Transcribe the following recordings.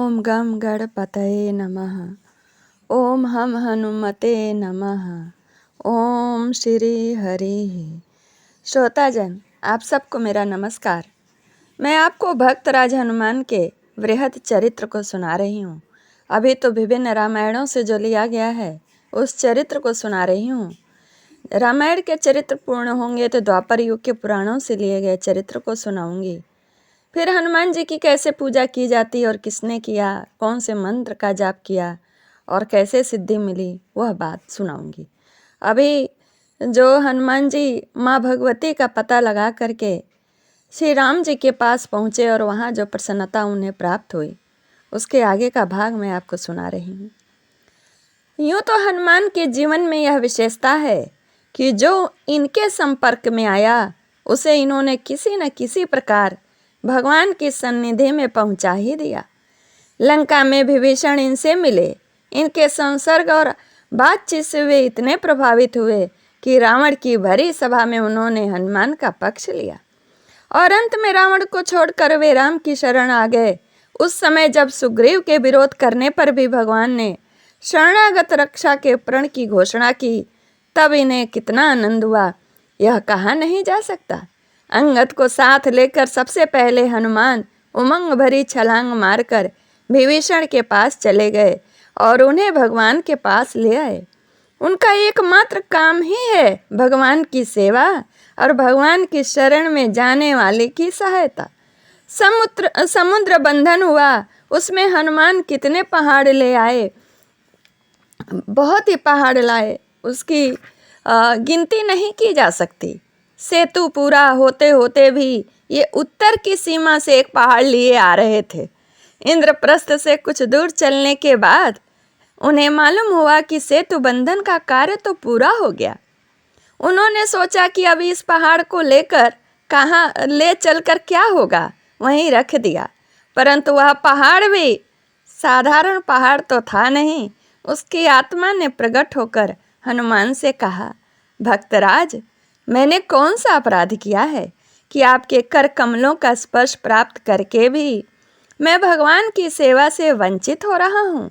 ओम गम गणपतये नमः। ओम हम हनुमते नमः। ओम श्री हरि। श्रोताजन, आप सबको मेरा नमस्कार। मैं आपको भक्तराज हनुमान के वृहद चरित्र को सुना रही हूँ। अभी तो विभिन्न रामायणों से जो लिया गया है उस चरित्र को सुना रही हूँ। रामायण के चरित्र पूर्ण होंगे तो द्वापर युग के पुराणों से लिए गए चरित्र को सुनाऊंगी। फिर हनुमान जी की कैसे पूजा की जाती और किसने किया, कौन से मंत्र का जाप किया और कैसे सिद्धि मिली, वह बात सुनाऊंगी। अभी जो हनुमान जी माँ भगवती का पता लगा करके श्री राम जी के पास पहुँचे और वहाँ जो प्रसन्नता उन्हें प्राप्त हुई, उसके आगे का भाग मैं आपको सुना रही हूँ। यूँ तो हनुमान के जीवन में यह विशेषता है कि जो इनके संपर्क में आया उसे इन्होंने किसी न किसी प्रकार भगवान की सन्निधि में पहुंचा ही दिया। लंका में विभीषण इनसे मिले। इनके संसर्ग और बातचीत से वे इतने प्रभावित हुए कि रावण की भरी सभा में उन्होंने हनुमान का पक्ष लिया और अंत में रावण को छोड़कर वे राम की शरण आ गए। उस समय जब सुग्रीव के विरोध करने पर भी भगवान ने शरणागत रक्षा के प्रण की घोषणा की, तब इन्हें कितना आनंद हुआ यह कहा नहीं जा सकता। अंगद को साथ लेकर सबसे पहले हनुमान उमंग भरी छलांग मारकर विभीषण के पास चले गए और उन्हें भगवान के पास ले आए। उनका एकमात्र काम ही है भगवान की सेवा और भगवान की शरण में जाने वाले की सहायता। समुद्र बंधन हुआ, उसमें हनुमान कितने पहाड़ ले आए, बहुत ही पहाड़ लाए, उसकी गिनती नहीं की जा सकती। सेतु पूरा होते होते भी ये उत्तर की सीमा से एक पहाड़ लिए आ रहे थे। इंद्रप्रस्थ से कुछ दूर चलने के बाद उन्हें मालूम हुआ कि सेतु बंधन का कार्य तो पूरा हो गया। उन्होंने सोचा कि अभी इस पहाड़ को लेकर कहाँ ले चलकर क्या होगा, वहीं रख दिया। परंतु वह पहाड़ भी साधारण पहाड़ तो था नहीं। उसकी आत्मा ने प्रकट होकर हनुमान से कहा, भक्तराज, मैंने कौन सा अपराध किया है कि आपके कर कमलों का स्पर्श प्राप्त करके भी मैं भगवान की सेवा से वंचित हो रहा हूँ।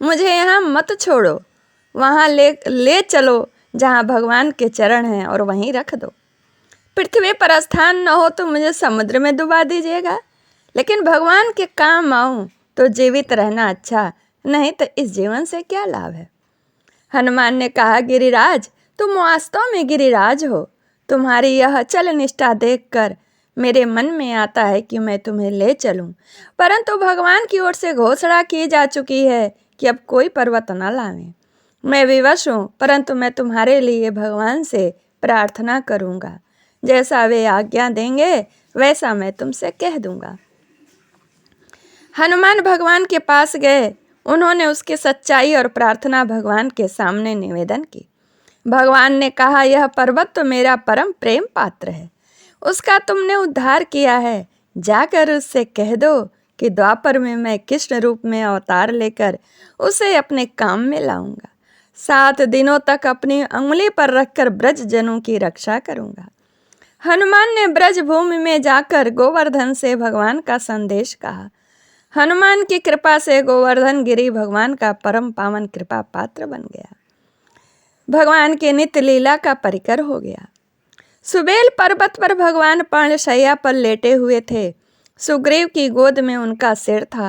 मुझे यहाँ मत छोड़ो, वहाँ ले चलो जहाँ भगवान के चरण हैं और वहीं रख दो। पृथ्वी पर स्थान न हो तो मुझे समुद्र में डुबा दीजिएगा, लेकिन भगवान के काम आऊँ तो जीवित रहना अच्छा, नहीं तो इस जीवन से क्या लाभ है। हनुमान ने कहा, गिरिराज, तुम वास्तव में गिरिराज हो। तुम्हारी यह चल निष्ठा देखकर मेरे मन में आता है कि मैं तुम्हें ले चलूं, परंतु भगवान की ओर से घोषणा की जा चुकी है कि अब कोई पर्वत न लावें। मैं विवश हूँ, परंतु मैं तुम्हारे लिए भगवान से प्रार्थना करूँगा। जैसा वे आज्ञा देंगे वैसा मैं तुमसे कह दूँगा। हनुमान भगवान के पास गए। उन्होंने उसकी सच्चाई और प्रार्थना भगवान के सामने निवेदन की। भगवान ने कहा, यह पर्वत तो मेरा परम प्रेम पात्र है, उसका तुमने उद्धार किया है। जाकर उससे कह दो कि द्वापर में मैं कृष्ण रूप में अवतार लेकर उसे अपने काम में लाऊंगा। 7 दिनों तक अपनी उंगली पर रखकर ब्रज जनों की रक्षा करूंगा। हनुमान ने ब्रज भूमि में जाकर गोवर्धन से भगवान का संदेश कहा। हनुमान की कृपा से गोवर्धन गिरी भगवान का परम पावन कृपा पात्र बन गया। भगवान के नित्य लीला का परिकर हो गया। सुबेल पर्वत पर भगवान पर्णशैया पर लेटे हुए थे। सुग्रीव की गोद में उनका सिर था।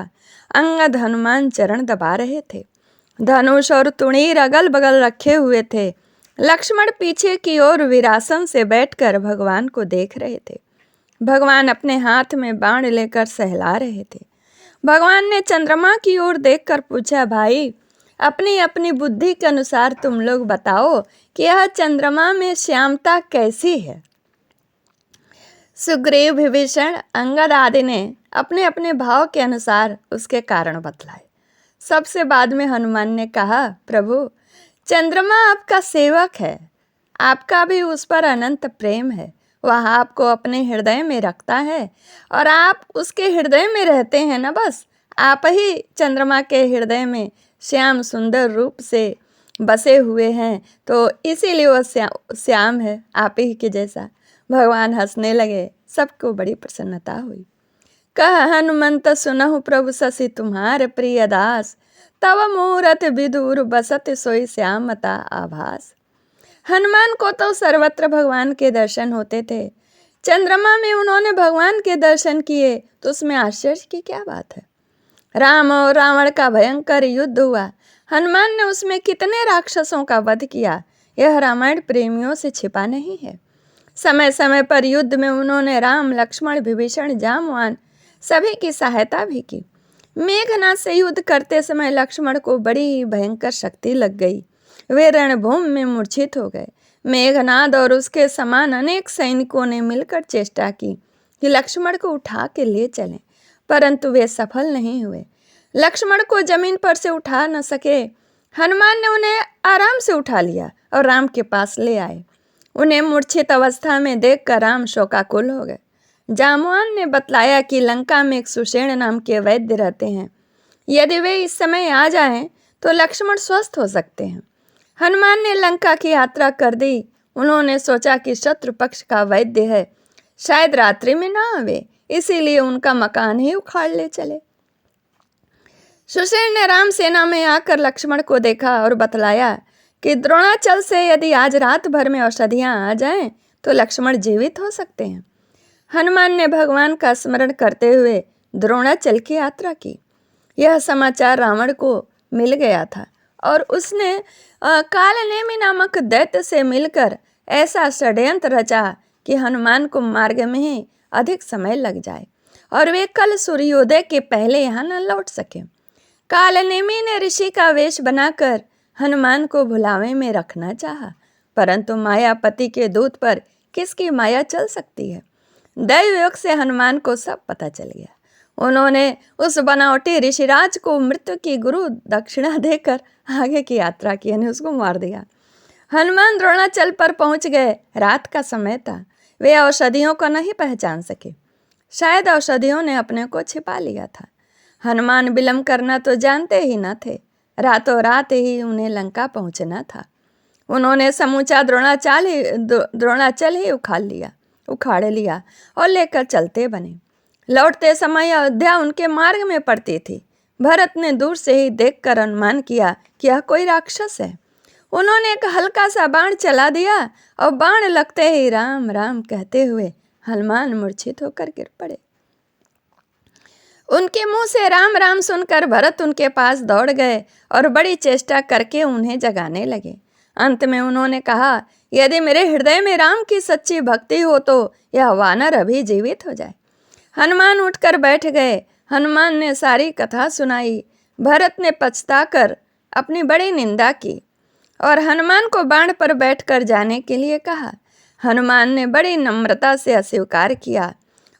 अंगद हनुमान चरण दबा रहे थे। धनुष और तुणीर अगल बगल रखे हुए थे। लक्ष्मण पीछे की ओर वीरासन से बैठकर भगवान को देख रहे थे। भगवान अपने हाथ में बाण लेकर सहला रहे थे। भगवान ने चंद्रमा की ओर देखकर पूछा, भाई, अपनी अपनी बुद्धि के अनुसार तुम लोग बताओ कि यह चंद्रमा में श्यामता कैसी है। सुग्रीव, विभीषण, अंगद आदि ने अपने अपने भाव के अनुसार उसके कारण बतलाए। सबसे बाद में हनुमान ने कहा, प्रभु, चंद्रमा आपका सेवक है, आपका भी उस पर अनंत प्रेम है। वह आपको अपने हृदय में रखता है और आप उसके हृदय में रहते हैं ना। बस आप ही चंद्रमा के हृदय में श्याम सुंदर रूप से बसे हुए हैं, तो इसीलिए वह श्याम है, आप ही के जैसा। भगवान हंसने लगे। सबको बड़ी प्रसन्नता हुई। कह हनुमंत सुनहु प्रभु शशि तुम्हारे प्रिय दास, तव मूरत विदुर बसत सोई श्यामता आभास। हनुमान को तो सर्वत्र भगवान के दर्शन होते थे। चंद्रमा में उन्होंने भगवान के दर्शन किए तो उसमें आश्चर्य की क्या बात है। राम और रावण का भयंकर युद्ध हुआ, हनुमान ने उसमें कितने राक्षसों का वध किया, यह रामायण प्रेमियों से छिपा नहीं है। समय समय पर युद्ध में उन्होंने राम, लक्ष्मण, विभीषण, जामवान सभी की सहायता भी की। मेघनाद से युद्ध करते समय लक्ष्मण को बड़ी भयंकर शक्ति लग गई। वे रणभूमि में मूर्छित हो गए। मेघनाद और उसके समान अनेक सैनिकों ने मिलकर चेष्टा की कि लक्ष्मण को उठा के ले चलें, परंतु वे सफल नहीं हुए। लक्ष्मण को जमीन पर से उठा न सके। हनुमान ने उन्हें आराम से उठा लिया और राम के पास ले आए। उन्हें मूर्छित अवस्था में देखकर राम शोकाकुल हो गए। जामवान ने बतलाया कि लंका में एक सुषेण नाम के वैद्य रहते हैं, यदि वे इस समय आ जाएं तो लक्ष्मण स्वस्थ हो सकते हैं। हनुमान ने लंका की यात्रा कर दी। उन्होंने सोचा कि शत्रु पक्ष का वैद्य है, शायद रात्रि में ना आवे, इसीलिए उनका मकान ही उखाड़ ले चले। सुषेण ने राम सेना में आकर लक्ष्मण को देखा और बतलाया कि द्रोणाचल से यदि आज रात भर में औषधियां आ जाएं तो लक्ष्मण जीवित हो सकते हैं। हनुमान ने भगवान का स्मरण करते हुए द्रोणाचल की यात्रा की। यह समाचार रावण को मिल गया था और उसने कालनेमी नामक दैत्य से मिलकर ऐसा षड्यंत्र रचा कि हनुमान को मार्ग में ही अधिक समय लग जाए और वे कल सूर्योदय के पहले यहाँ न लौट सके। कालनेमी ने ऋषि का वेश बनाकर हनुमान को भुलावे में रखना चाहा, परंतु मायापति के दूत पर किसकी माया चल सकती है। दैवयोग से हनुमान को सब पता चल गया। उन्होंने उस बनावटी ऋषिराज को मृत्यु की गुरु दक्षिणा देकर आगे की यात्रा की, यानी उसको मार दिया। हनुमान द्रोणाचल पर पहुंच गए। रात का समय था। वे औषधियों को नहीं पहचान सके। शायद औषधियों ने अपने को छिपा लिया था। हनुमान विलंब करना तो जानते ही न थे। रातों रात ही उन्हें लंका पहुंचना था। उन्होंने समूचा द्रोणाचल ही उखाड़ लिया और लेकर चलते बने। लौटते समय अयोध्या उनके मार्ग में पड़ती थी। भरत ने दूर से ही देखकर अनुमान किया कि यह कोई राक्षस है। उन्होंने एक हल्का सा बाण चला दिया और बाण लगते ही राम राम कहते हुए हनुमान मूर्छित होकर गिर पड़े। उनके मुंह से राम राम सुनकर भरत उनके पास दौड़ गए और बड़ी चेष्टा करके उन्हें जगाने लगे। अंत में उन्होंने कहा, यदि मेरे हृदय में राम की सच्ची भक्ति हो तो यह वानर अभी जीवित हो जाए। हनुमान उठकर बैठ गए। हनुमान ने सारी कथा सुनाई। भरत ने पछताकर अपनी बड़ी निंदा की और हनुमान को बाण पर बैठकर जाने के लिए कहा। हनुमान ने बड़ी नम्रता से अस्वीकार किया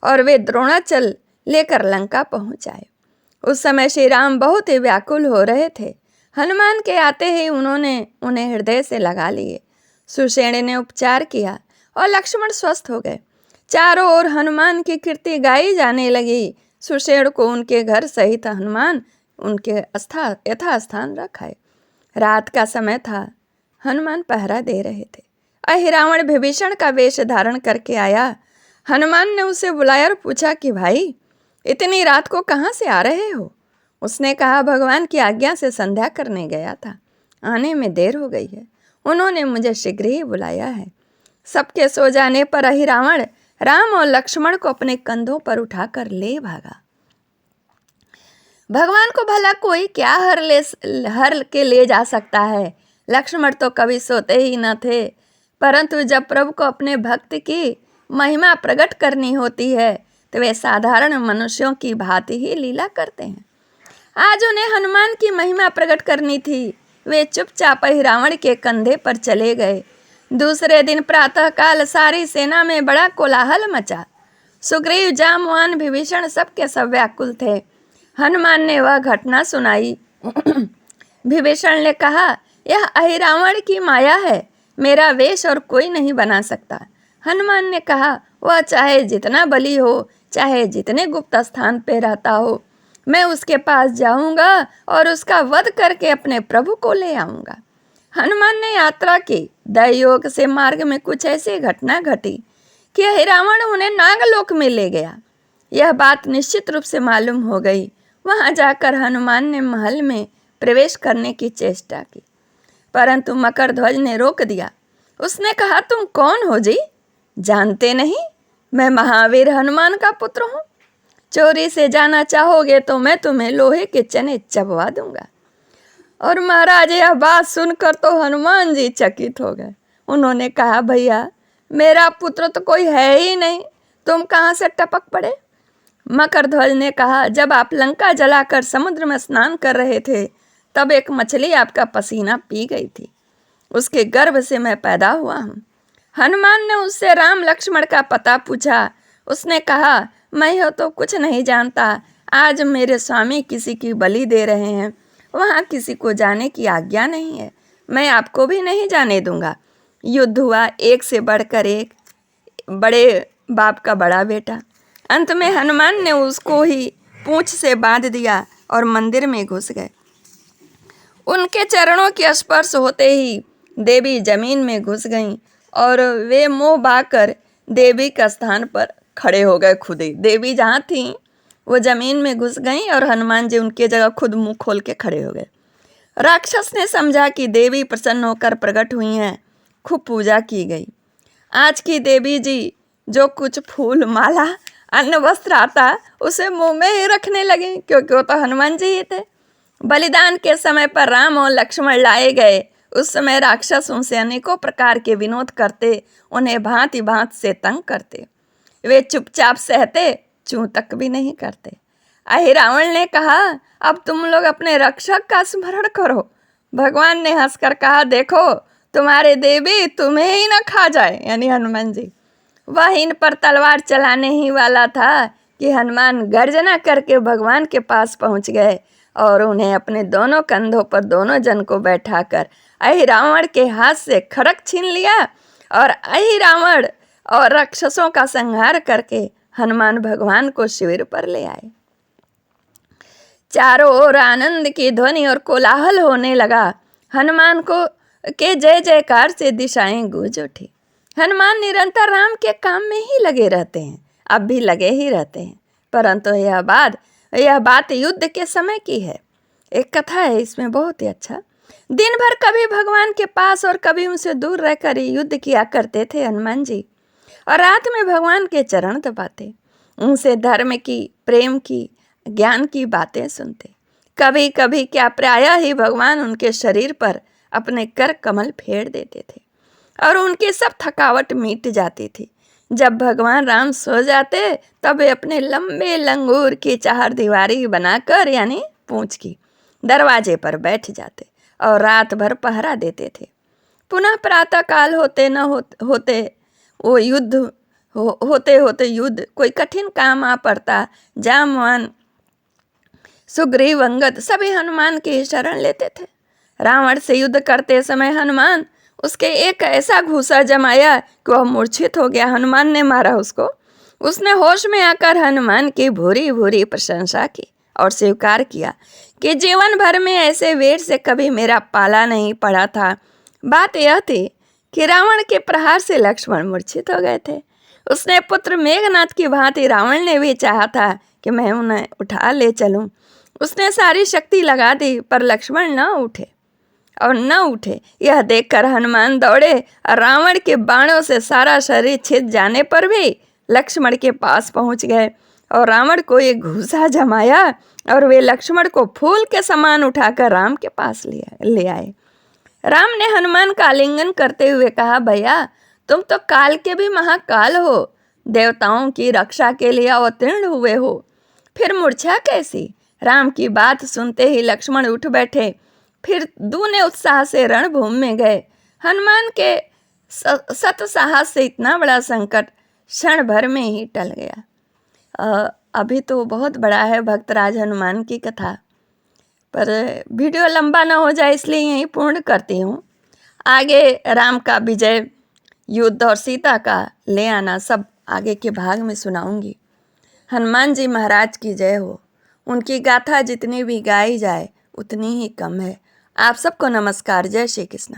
और वे द्रोणाचल लेकर लंका पहुंच आए। उस समय श्री राम बहुत ही व्याकुल हो रहे थे। हनुमान के आते ही उन्होंने उन्हें हृदय से लगा लिए। सुषेण ने उपचार किया और लक्ष्मण स्वस्थ हो गए। चारों ओर हनुमान की कीर्ति गाई जाने लगी। सुषेण को उनके घर सहित हनुमान उनके यथास्थान रखाए। रात का समय था। हनुमान पहरा दे रहे थे। अहिरावण विभीषण का वेश धारण करके आया। हनुमान ने उसे बुलाया और पूछा कि भाई, इतनी रात को कहाँ से आ रहे हो? उसने कहा, भगवान की आज्ञा से संध्या करने गया था, आने में देर हो गई है। उन्होंने मुझे शीघ्र ही बुलाया है। सबके सो जाने पर अहिरावण राम और लक्ष्मण को अपने कंधों पर उठाकर ले भागा। भगवान को भला कोई क्या हर के ले जा सकता है। लक्ष्मण तो कभी सोते ही न थे, परंतु जब प्रभु को अपने भक्त की महिमा प्रकट करनी होती है तो वे साधारण मनुष्यों की भांति ही लीला करते हैं। आज उन्हें हनुमान की महिमा प्रकट करनी थी। वे चुपचाप रावण के कंधे पर चले गए। दूसरे दिन प्रातःकाल सारी सेना में बड़ा कोलाहल मचा। सुग्रीव, जामवान, विभीषण सबके सब व्याकुल थे। हनुमान ने वह घटना सुनाई। विभीषण ने कहा, यह अहिरावण की माया है, मेरा वेश और कोई नहीं बना सकता। हनुमान ने कहा, वह चाहे जितना बली हो, चाहे जितने गुप्त स्थान पे रहता हो, मैं उसके पास जाऊंगा और उसका वध करके अपने प्रभु को ले आऊंगा। हनुमान ने यात्रा की। दैवयोग से मार्ग में कुछ ऐसी घटना घटी कि अहिरावण उन्हें नागलोक में ले गया। यह बात निश्चित रूप से मालूम हो गई। वहां जाकर हनुमान ने महल में प्रवेश करने की चेष्टा की, परंतु मकरध्वज ने रोक दिया। उसने कहा, तुम कौन हो जी? जानते नहीं? मैं महावीर हनुमान का पुत्र हूँ। चोरी से जाना चाहोगे तो मैं तुम्हें लोहे के चने चबवा दूंगा। और महाराज यह बात सुनकर तो हनुमान जी चकित हो गए। उन्होंने कहा, भैया मेरा पुत्र तो कोई है ही नहीं, तुम कहाँ से टपक पड़े? मकरध्वज ने कहा, जब आप लंका जलाकर समुद्र में स्नान कर रहे थे तब एक मछली आपका पसीना पी गई थी, उसके गर्भ से मैं पैदा हुआ हूँ। हनुमान ने उससे राम लक्ष्मण का पता पूछा। उसने कहा, मैं यह तो कुछ नहीं जानता। आज मेरे स्वामी किसी की बलि दे रहे हैं, वहाँ किसी को जाने की आज्ञा नहीं है, मैं आपको भी नहीं जाने दूंगा। युद्ध हुआ, एक से बढ़कर एक, बड़े बाप का बड़ा बेटा। अंत में हनुमान ने उसको ही पूंछ से बांध दिया और मंदिर में घुस गए। उनके चरणों के स्पर्श होते ही देवी जमीन में घुस गईं और वे मोह बाकर देवी का स्थान पर खड़े हो गए। खुद ही देवी जहाँ थीं वो जमीन में घुस गईं और हनुमान जी उनके जगह खुद मुंह खोल के खड़े हो गए। राक्षस ने समझा कि देवी प्रसन्न होकर प्रकट हुई हैं, खूब पूजा की गई। आज की देवी जी जो कुछ फूल माला अन्न वस्त्र आता उसे मुंह में ही रखने लगे, क्योंकि वो तो हनुमान जी ही थे। बलिदान के समय पर राम और लक्ष्मण लाए गए। उस समय राक्षस उनसे अनेकों प्रकार के विनोद करते, उन्हें भांति भांति से तंग करते। वे चुपचाप सहते, चूं तक भी नहीं करते। अहि रावण ने कहा, अब तुम लोग अपने रक्षक का स्मरण करो। भगवान ने हंसकर कहा, देखो तुम्हारे देवी तुम्हें ही न खा जाए, यानी हनुमान जी। वह इन पर तलवार चलाने ही वाला था कि हनुमान गर्जना करके भगवान के पास पहुंच गए और उन्हें अपने दोनों कंधों पर दोनों जन को बैठाकर अहि रावण के हाथ से खड्ग छीन लिया और अहि रावण और राक्षसों का संहार करके हनुमान भगवान को शिविर पर ले आए। चारों ओर आनंद की ध्वनि और कोलाहल होने लगा। हनुमान को के जय जयकार से दिशाएं गूंज उठी। हनुमान निरंतर राम के काम में ही लगे रहते हैं, अब भी लगे ही रहते हैं, परंतु यह बात युद्ध के समय की है। एक कथा है इसमें बहुत ही अच्छा। दिन भर कभी भगवान के पास और कभी उनसे दूर रहकर युद्ध किया करते थे हनुमान जी, और रात में भगवान के चरण दबाते, उनसे धर्म की, प्रेम की, ज्ञान की बातें सुनते। कभी कभी क्या प्रायः ही भगवान उनके शरीर पर अपने कर कमल फेर देते थे और उनकी सब थकावट मिट जाती थी। जब भगवान राम सो जाते तब वे अपने लंबे लंगूर की चारदीवारी बनाकर, यानी पूंछ की, दरवाजे पर बैठ जाते और रात भर पहरा देते थे। पुनः प्रातः काल होते न होते वो होते होते युद्ध, कोई कठिन काम आ पड़ता, जामवान सुग्रीव अंगद सभी हनुमान की शरण लेते थे। रावण से युद्ध करते समय हनुमान उसके एक ऐसा घूसा जमाया कि वह मूर्छित हो गया। हनुमान ने मारा उसको। उसने होश में आकर हनुमान की भूरी भूरी प्रशंसा की और स्वीकार किया कि जीवन भर में ऐसे वीर से कभी मेरा पाला नहीं पड़ा था। बात यह थी कि रावण के प्रहार से लक्ष्मण मूर्छित हो गए थे। उसने पुत्र मेघनाथ की भांति रावण ने भी चाहा था कि मैं उन्हें उठा ले चलूं। उसने सारी शक्ति लगा दी पर लक्ष्मण न उठे। यह देखकर हनुमान दौड़े और रावण के बाणों से सारा शरीर छिद जाने पर भी लक्ष्मण के पास पहुंच गए और रावण को एक घूसा जमाया और वे लक्ष्मण को फूल के समान उठाकर राम के पास ले आए। राम ने हनुमान का आलिंगन करते हुए कहा, भैया तुम तो काल के भी महाकाल हो, देवताओं की रक्षा के लिए अवतीर्ण हुए हो, फिर मूर्छा कैसी? राम की बात सुनते ही लक्ष्मण उठ बैठे, फिर दूने उत्साह से रणभूमि में गए। हनुमान के सत साहस से इतना बड़ा संकट क्षण भर में ही टल गया। अभी तो बहुत बड़ा है भक्तराज हनुमान की कथा, पर वीडियो लंबा ना हो जाए इसलिए यहीं पूर्ण करती हूँ। आगे राम का विजय, युद्ध और सीता का ले आना सब आगे के भाग में सुनाऊंगी। हनुमान जी महाराज की जय हो। उनकी गाथा जितनी भी गाई जाए उतनी ही कम है। आप सबको नमस्कार। जय श्री कृष्ण।